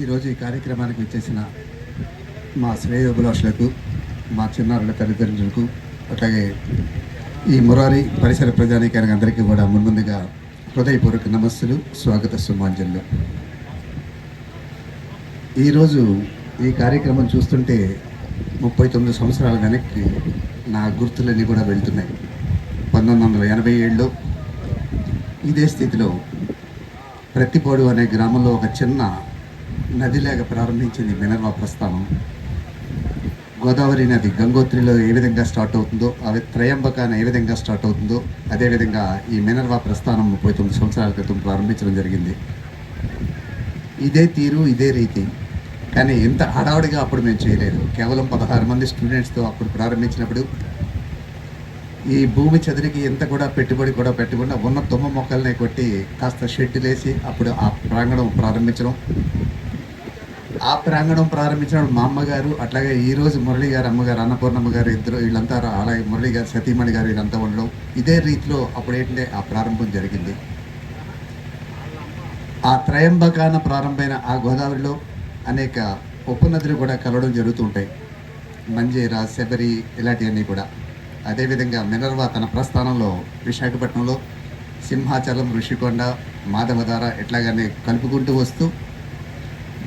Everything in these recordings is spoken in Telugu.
ఈరోజు ఈ కార్యక్రమానికి వచ్చేసిన మా శ్రేయోభిలాషులకు, మా చిన్నారుల తల్లిదండ్రులకు, అట్లాగే ఈ మురారి పరిసర ప్రజానీకానికి అందరికీ కూడా ముందుగా హృదయపూర్వక నమస్సులు, స్వాగత సుమాంజలు. ఈరోజు ఈ కార్యక్రమం చూస్తుంటే 39 సంవత్సరాల వెనక్కి నా గుర్తులన్నీ కూడా వెళ్తున్నాయి. 1987లో ఇదే స్థితిలో ప్రత్తిపాడు అనే గ్రామంలో ఒక చిన్న నదిలాగా ప్రారంభించింది మినర్వా ప్రస్థానం. గోదావరి నది గంగోత్రిలో ఏ విధంగా స్టార్ట్ అవుతుందో, అవి త్రయంబకాన ఏ విధంగా స్టార్ట్ అవుతుందో, అదేవిధంగా ఈ మినర్వా ప్రస్థానం 39 సంవత్సరాల క్రితం ప్రారంభించడం జరిగింది. ఇదే తీరు, ఇదే రీతి. కానీ ఇంత హడావుడిగా అప్పుడు మేము చేయలేదు. కేవలం 16 మంది స్టూడెంట్స్తో అప్పుడు ప్రారంభించినప్పుడు ఈ భూమి చదువుకి ఎంత కూడా పెట్టుబడి కూడా పెట్టకుండా ఉన్న తుమ్మ మొక్కల్ని కొట్టి కాస్త షెడ్డులు వేసి అప్పుడు ఆ ప్రాంగణం ప్రారంభించడం. ఆ ప్రాంగణం ప్రారంభించడం మా అమ్మగారు, అట్లాగే ఈరోజు మురళి గారు అమ్మగారు, అన్నపూర్ణమ్మ గారు ఇద్దరు, వీళ్ళంతా, అలాగే మురళి గారు సతీమణి గారు, వీళ్ళంతా ఉండడం. ఇదే రీతిలో అప్పుడు ఏంటంటే ఆ ప్రారంభం జరిగింది. ఆ త్రయంబకాన ప్రారంభమైన ఆ గోదావరిలో అనేక ఉపనదులు కూడా కలవడం జరుగుతుంటాయి. మంజీరా, శబరి, ఇలాంటివన్నీ కూడా. అదేవిధంగా మినర్వా తన ప్రస్థానంలో విశాఖపట్నంలో సింహాచలం, ఋషికొండ, మాధవధార ఇట్లాగానే కలుపుకుంటూ వస్తూ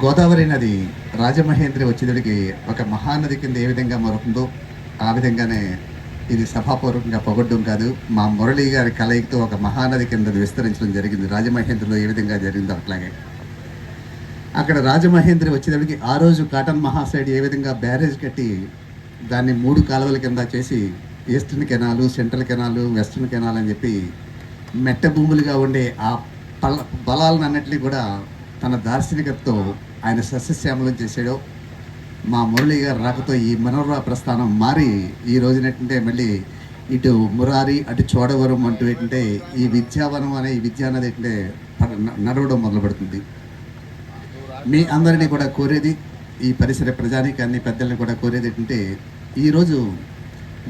గోదావరి నది రాజమహేంద్రి వచ్చేటికి ఒక మహానది కింద ఏ విధంగా మారుతుందో ఆ విధంగానే ఇది సభాపూర్వకంగా పొగడ్డం కాదు, మా మురళి గారి కలయికతో ఒక మహానది కింద విస్తరించడం జరిగింది. రాజమహేంద్రిలో ఏ విధంగా జరిగిందో అట్లాగే అక్కడ రాజమహేంద్రి వచ్చేటప్పటికి ఆ రోజు కాటన్ మహాసైడ్ ఏ విధంగా బ్యారేజ్ కట్టి దాన్ని 3 కాలువల కింద చేసి eastern canal, central canal, western canal అని చెప్పి మెట్ట భూములుగా ఉండే ఆ బలాలను అన్నింటినీ కూడా తన దార్శనికతతో ఆయన సస్యశ్యామలం చేసాడు. మా మురళి గారు రాకతో ఈ మినర్వా ప్రస్థానం మారి ఈ రోజునేంటంటే మళ్ళీ ఇటు మురారి, అటు చోడవరం అంటూ ఏంటంటే ఈ విద్యావనం అనే ఈ విద్యానది ఏంటంటే నడవడం మొదలుపెడుతుంది. మీ అందరినీ కూడా కోరేది, ఈ పరిసర ప్రజానీకాన్ని, పెద్దల్ని కూడా కోరేది ఏంటంటే ఈరోజు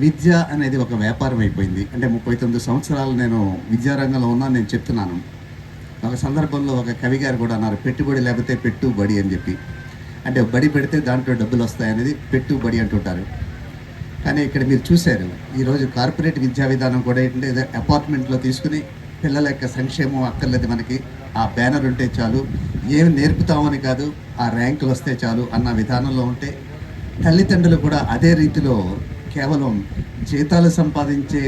విద్య అనేది ఒక వ్యాపారం అయిపోయింది. అంటే 39 సంవత్సరాలు నేను విద్యారంగంలో ఉన్నాను. నేను చెప్తున్నాను, ఒక సందర్భంలో ఒక కవి గారు కూడా అన్నారు, పెట్టుబడి లేకపోతే పెట్టుబడి అని చెప్పి. అంటే బడి పెడితే దాంట్లో డబ్బులు వస్తాయనేది పెట్టుబడి అంటుంటారు. కానీ ఇక్కడ మీరు చూశారు, ఈరోజు కార్పొరేట్ విద్యా విధానం కూడా ఏంటంటే అపార్ట్మెంట్లో తీసుకుని పిల్లల యొక్క సంక్షేమం అక్కర్లేదు మనకి, ఆ బ్యానర్ ఉంటే చాలు, ఏమి నేర్పుతామని కాదు, ఆ ర్యాంకులు వస్తే చాలు అన్న విధానంలో ఉంటే తల్లిదండ్రులు కూడా అదే రీతిలో కేవలం జీతాలు సంపాదించే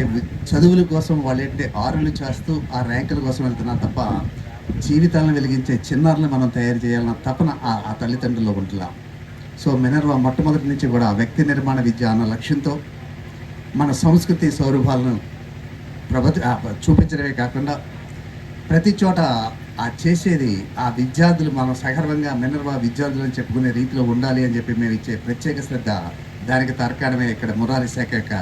చదువుల కోసం వాళ్ళు ఏంటంటే ఆరులు చేస్తూ ఆ ర్యాంకుల కోసం వెళ్తున్నారు తప్ప జీవితాలను వెలిగించే చిన్నారులను మనం తయారు చేయాలన్న తపన ఆ తల్లిదండ్రుల్లో ఉంటున్నా. సో మినర్వా మొట్టమొదటి నుంచి కూడా వ్యక్తి నిర్మాణ విద్య అన్న లక్ష్యంతో మన సంస్కృతి సౌరభాలను చూపించడమే కాకుండా ప్రతి చోట ఆ చేసేది ఆ విద్యార్థులు మనం సగర్వంగా మినర్వా విద్యార్థులు అని చెప్పుకునే రీతిలో ఉండాలి అని చెప్పి మేము ఇచ్చే ప్రత్యేక శ్రద్ధ, దానికి తార్కాణమే ఇక్కడ మురారి శాఖ యొక్క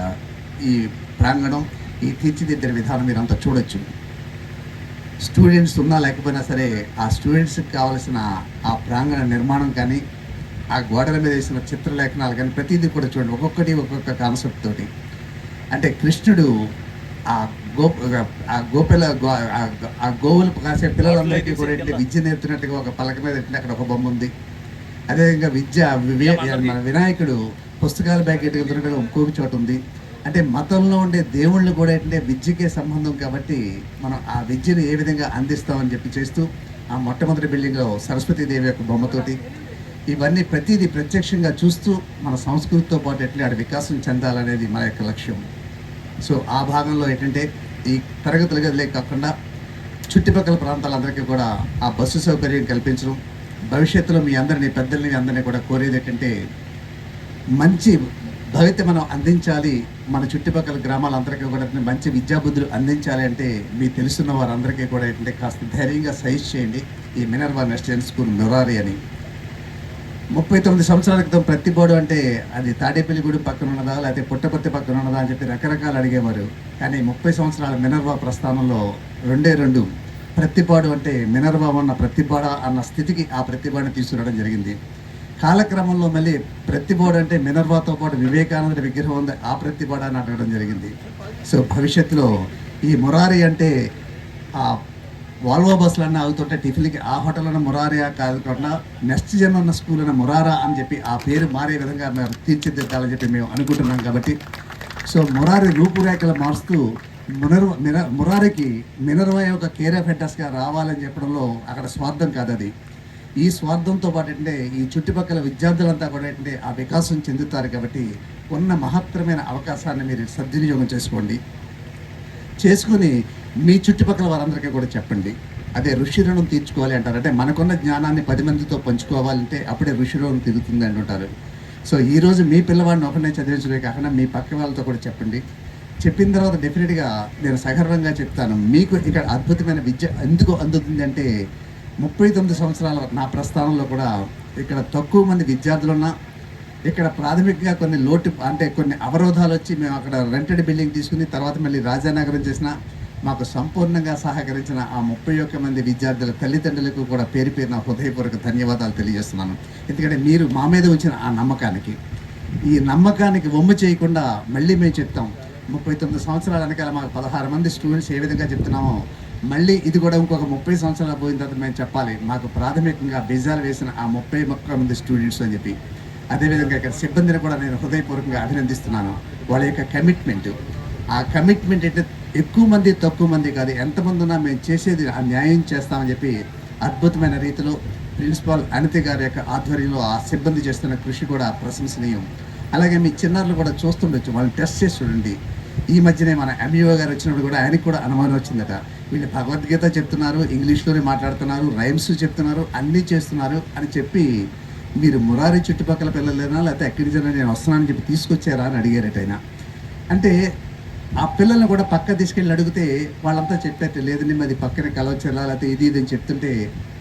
ఈ ప్రాంగణం, ఈ తీర్చిదిద్దిన విధానం మీరు అంతా చూడొచ్చు. స్టూడెంట్స్ ఉన్నా లేకపోయినా సరే ఆ స్టూడెంట్స్కి కావాల్సిన ఆ ప్రాంగణ నిర్మాణం కానీ, ఆ గోడల మీద వేసిన చిత్రలేఖనాలు కానీ ప్రతిదీ కూడా చూడండి, ఒక్కొక్కటి ఒక్కొక్క కాన్సెప్ట్ తోటి. అంటే కృష్ణుడు ఆ గోవులు కాసే పిల్లలందరికీ కూడా విద్య నేర్పుతున్నట్టుగా ఒక పలక మీద అక్కడ ఒక బొమ్మ ఉంది. అదేవిధంగా మన వినాయకుడు పుస్తకాల బ్యాగ్ ఎట్టుకుంటున్నట్టుగా ఇంకొక చోట ఉంది. అంటే మతంలో ఉండే దేవుళ్ళు కూడా ఏంటంటే విద్యకే సంబంధం కాబట్టి మనం ఆ విద్యను ఏ విధంగా అందిస్తామని చెప్పి చేస్తూ ఆ మొట్టమొదటి బిల్డింగ్లో సరస్వతీదేవి యొక్క బొమ్మతోటి ఇవన్నీ ప్రతిదీ ప్రత్యక్షంగా చూస్తూ మన సంస్కృతితో పాటు ఎట్లా ఆడ వికాసం చెందాలనేది మన యొక్క లక్ష్యం. సో ఆ భాగంలో ఏంటంటే ఈ తరగతుల గదిలే కాకుండా చుట్టుపక్కల ప్రాంతాలందరికీ కూడా ఆ బస్సు సౌకర్యం కల్పించడం. భవిష్యత్తులో మీ అందరినీ, పెద్దల్ని అందరినీ కూడా కోరేది ఏంటంటే మంచి భవిత మనం అందించాలి, మన చుట్టుపక్కల గ్రామాలందరికీ కూడా మంచి విద్యాబుద్ధులు అందించాలి అంటే మీ తెలుసున్న వారందరికీ కూడా ఏంటంటే కాస్త ధైర్యంగా సజెస్ట్ చేయండి ఈ మినర్వా నెస్టియన్ స్కూల్ మురారి అని. 39 సంవత్సరాల క్రితం ప్రత్తిపాడు అంటే అది తాడేపల్లిగూడి పక్కన ఉన్నదా లేకపోతే పుట్టపర్తి పక్కన ఉన్నదా అని చెప్పి రకరకాలు అడిగేవారు. కానీ 30 సంవత్సరాల మినర్వా ప్రస్థానంలో 2 ప్రత్తిపాడు అంటే మినర్వా ఉన్న ప్రత్తిపాడ అన్న స్థితికి ఆ ప్రత్తిపాడుని తీసుకురావడం జరిగింది. కాలక్రమంలో మళ్ళీ ప్రత్తిపాడు అంటే మినర్వాతో పాటు వివేకానంద విగ్రహం ఉంది, ఆ ప్రత్తిపాడ అని అడగడం జరిగింది. సో భవిష్యత్తులో ఈ మురారి అంటే ఆ వాల్వో బస్సులన్నీ ఆగుతుంటే టిఫిన్కి ఆ హోటల్ అన్న మురారియా కాకుండా నెక్స్ట్ జన్ ఉన్న స్కూల్ అన్న మురారా అని చెప్పి ఆ పేరు మారే విధంగా మేము తీర్చిదిద్దాలని చెప్పి మేము అనుకుంటున్నాం. కాబట్టి సో మురారి రూపురేఖలు మారుస్తూ మురారికి మినర్వా యొక్క కేర్ ఆఫ్ అడ్రస్గా రావాలని చెప్పడంలో అక్కడ స్వార్థం కాదు అది. ఈ స్వార్థంతో పాటు అంటే ఈ చుట్టుపక్కల విద్యార్థులంతా కూడా ఏంటంటే ఆ వికాసం చెందుతారు. కాబట్టి ఉన్న మహత్తరమైన అవకాశాన్ని మీరు సద్వినియోగం చేసుకొని మీ చుట్టుపక్కల వారందరికీ కూడా చెప్పండి. అదే ఋషి రుణం తీర్చుకోవాలి అంటారు. అంటే మనకున్న జ్ఞానాన్ని 10 మందితో పంచుకోవాలంటే అప్పుడే ఋషి రుణం తిరుగుతుంది అంటుంటారు. సో ఈరోజు మీ పిల్లవాడిని ఒకరినే చదివించడమే కాకుండా మీ పక్క వాళ్ళతో కూడా చెప్పండి. చెప్పిన తర్వాత డెఫినెట్గా నేను సగర్వంగా చెప్తాను, మీకు ఇక్కడ అద్భుతమైన విద్య ఎందుకు అందుతుంది అంటే 39 సంవత్సరాల నా ప్రస్థానంలో కూడా ఇక్కడ తక్కువ మంది విద్యార్థులున్నా ఇక్కడ ప్రాథమికంగా కొన్ని అవరోధాలు వచ్చి మేము అక్కడ రెంటెడ్ బిల్డింగ్ తీసుకుని తర్వాత మళ్ళీ రాజానగరం చేసిన మాకు సంపూర్ణంగా సహకరించిన ఆ 31 మంది విద్యార్థుల తల్లిదండ్రులకు కూడా పేరు పేరున హృదయపూర్వక ధన్యవాదాలు తెలియజేస్తున్నాను. ఎందుకంటే మీరు మా మీద ఉంచిన ఆ ఈ నమ్మకానికి వమ్ము చేయకుండా మళ్ళీ మేము చెప్తాం. 39 సంవత్సరాల వెనకాల మాకు 16 మంది స్టూడెంట్స్ ఏ విధంగా చెప్తున్నామో మళ్ళీ ఇది కూడా ఇంకొక 30 సంవత్సరాలు పోయిన తర్వాత మేము చెప్పాలి మాకు ప్రాథమికంగా బీజాలు వేసిన ఆ 31 మంది స్టూడెంట్స్ అని చెప్పి. అదేవిధంగా ఇక్కడ సిబ్బందిని కూడా నేను హృదయపూర్వకంగా అభినందిస్తున్నాను. వాళ్ళ యొక్క కమిట్మెంట్, ఆ కమిట్మెంట్ అయితే ఎక్కువ మంది తక్కువ మంది కాదు, ఎంతమంది ఉన్నా మేము చేసేది ఆ న్యాయం చేస్తామని చెప్పి అద్భుతమైన రీతిలో ప్రిన్సిపాల్ అనిత గారి యొక్క ఆధ్వర్యంలో ఆ సిబ్బంది చేస్తున్న కృషి కూడా ప్రశంసనీయం. అలాగే మీ చిన్నారులు కూడా చూస్తుండొచ్చు, వాళ్ళు టెస్ట్ చేసి చూడండి. ఈ మధ్యనే మన ఎంఈఓ గారు వచ్చినప్పుడు కూడా ఆయనకు కూడా అనుమానం వచ్చిందట, వీళ్ళు భగవద్గీత చెప్తున్నారు, ఇంగ్లీష్లోనే మాట్లాడుతున్నారు, రైమ్స్ చెప్తున్నారు, అన్నీ చేస్తున్నారు అని చెప్పి మీరు మురారి చుట్టుపక్కల పిల్లలేనా లేకపోతే ఎక్కడి జన నేను వస్తున్నానని చెప్పి తీసుకొచ్చారా అని అడిగారట ఆయన. అంటే ఆ పిల్లల్ని కూడా పక్క తీసుకెళ్ళి అడిగితే వాళ్ళంతా చెప్పారట, లేదండి మాది పక్కన కలవచ్చలా లేకపోతే ఇది అని చెప్తుంటే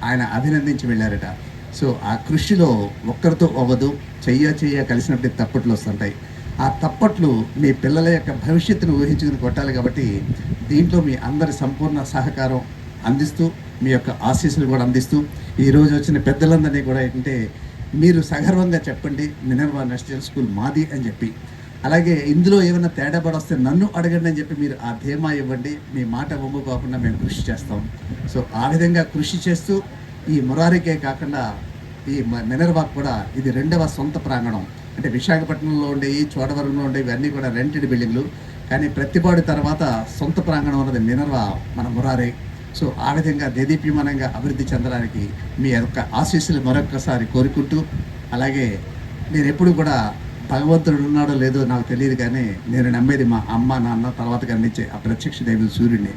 ఆయన అభినందించి వెళ్ళారట. సో ఆ కృషిలో ఒక్కరితో అవ్వదు, చెయ్య కలిసినప్పుడు తప్పట్లు వస్తుంటాయి. ఆ తప్పట్లు మీ పిల్లల యొక్క భవిష్యత్తును ఊహించుకుని కొట్టాలి. కాబట్టి దీంట్లో మీ అందరి సంపూర్ణ సహకారం అందిస్తూ మీ యొక్క ఆశీస్సులు కూడా అందిస్తూ ఈరోజు వచ్చిన పెద్దలందరినీ కూడా ఏంటంటే మీరు సగర్వంగా చెప్పండి మినర్వా నేషనల్ స్కూల్ మాది అని చెప్పి. అలాగే ఇందులో ఏమైనా తేడా పడొస్తే నన్ను అడగండి అని చెప్పి మీరు ఆ ధీమా ఇవ్వండి. మీ మాట వమ్ము కాకుండా మేము కృషి చేస్తాం. సో ఆ విధంగా కృషి చేస్తూ ఈ మురారికే కాకుండా ఈ మినర్వాకు కూడా ఇది 2వ సొంత ప్రాంగణం. అంటే విశాఖపట్నంలో ఉండేవి, చోడవరంలో ఉండేవి ఇవన్నీ కూడా రెంటెడ్ బిల్డింగ్లు, కానీ ప్రతిపాడు తర్వాత సొంత ప్రాంగణం ఉన్నది మినర్వా మన మురారి. సో ఆ విధంగా దేదీప్యమానంగా అభివృద్ధి చెందడానికి మీ యొక్క ఆశీస్సులు మరొక్కసారి కోరుకుంటూ, అలాగే నేను ఎప్పుడు కూడా భగవంతుడు ఉన్నాడో లేదో నాకు తెలియదు, కానీ నేను నమ్మేది మా అమ్మ నాన్న తర్వాత కనిపించే ఆ ప్రత్యక్ష దైవం సూర్యుడిని.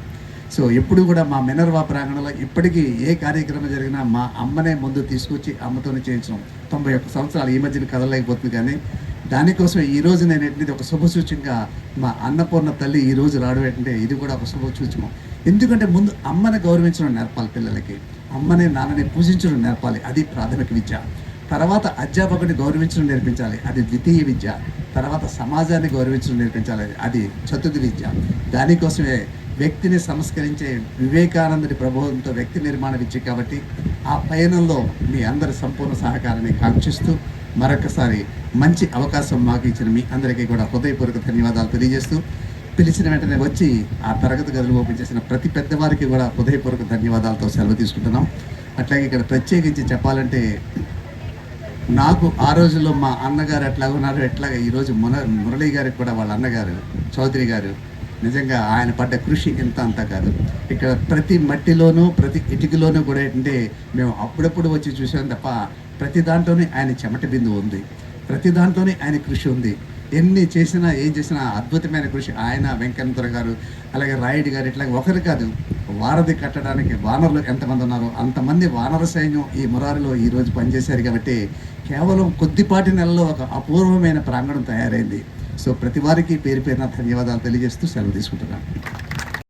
సో ఎప్పుడు కూడా మా మినర్వా ప్రాంగణంలో ఇప్పటికీ ఏ కార్యక్రమం జరిగినా మా అమ్మనే ముందు తీసుకొచ్చి అమ్మతోనే చేయించడం. 91 సంవత్సరాలు ఈ మధ్యన కదలలేకపోతుంది, కానీ దానికోసం ఈరోజు నేను ఏంటంటే ఒక శుభసూచకంగా మా అన్నపూర్ణ తల్లి ఈరోజు రావడం ఏంటంటే ఇది కూడా ఒక శుభసూచకం. ఎందుకంటే ముందు అమ్మని గౌరవించడం నేర్పాలి పిల్లలకి, అమ్మని నాన్నని పూజించడం నేర్పాలి, అది ప్రాథమిక విద్య. తర్వాత అధ్యాపకుడిని గౌరవించడం నేర్పించాలి, అది ద్వితీయ విద్య. తర్వాత సమాజాన్ని గౌరవించడం నేర్పించాలి, అది చతుర్థ విద్య. దానికోసమే వ్యక్తిని సంస్కరించే వివేకానందుడి ప్రభావంతో వ్యక్తి నిర్మాణ విద్య. కాబట్టి ఆ పయనంలో మీ అందరి సంపూర్ణ సహకారాన్ని కాంక్షిస్తూ మరొకసారి మంచి అవకాశం మాకు ఇచ్చిన మీ అందరికీ కూడా హృదయపూర్వక ధన్యవాదాలు తెలియజేస్తూ, పిలిచిన వెంటనే వచ్చి ఆ తరగతి గదులు ఓపెన్ చేసిన ప్రతి పెద్దవారికి కూడా హృదయపూర్వక ధన్యవాదాలతో సెలవు తీసుకుంటున్నాం. అట్లాగే ఇక్కడ ప్రత్యేకించి చెప్పాలంటే నాకు ఆ రోజుల్లో మా అన్నగారు ఎట్లా ఉన్నారు, ఎట్లాగా ఈరోజు మురళీ గారికి కూడా వాళ్ళ అన్నగారు చౌదరి గారు నిజంగా ఆయన పడ్డ కృషి ఇంత అంతా కాదు. ఇక్కడ ప్రతి మట్టిలోనూ ప్రతి ఇటుకలోనూ కూడా ఏంటంటే మేము అప్పుడప్పుడు వచ్చి చూసాం తప్ప ప్రతి దాంట్లోనే ఆయన చెమట బిందువు ఉంది, ప్రతి దాంట్లోనే ఆయన కృషి ఉంది. ఎన్ని చేసినా ఏం చేసినా అద్భుతమైన కృషి. ఆయన వెంకన్నతర గారు అలాగే రాయుడు గారు ఇట్లా ఒకరు కాదు, వారధి కట్టడానికి వానరులు ఎంతమంది ఉన్నారో అంతమంది వానర సైన్యం ఈ మురారిలో ఈరోజు పనిచేశారు. కాబట్టి కేవలం కొద్దిపాటి నెలలో ఒక అపూర్వమైన ప్రాంగణం తయారైంది. సో ప్రతి వారికి పేరు పేరున ధన్యవాదాలు తెలియజేస్తూ సెలవు తీసుకుంటున్నాను.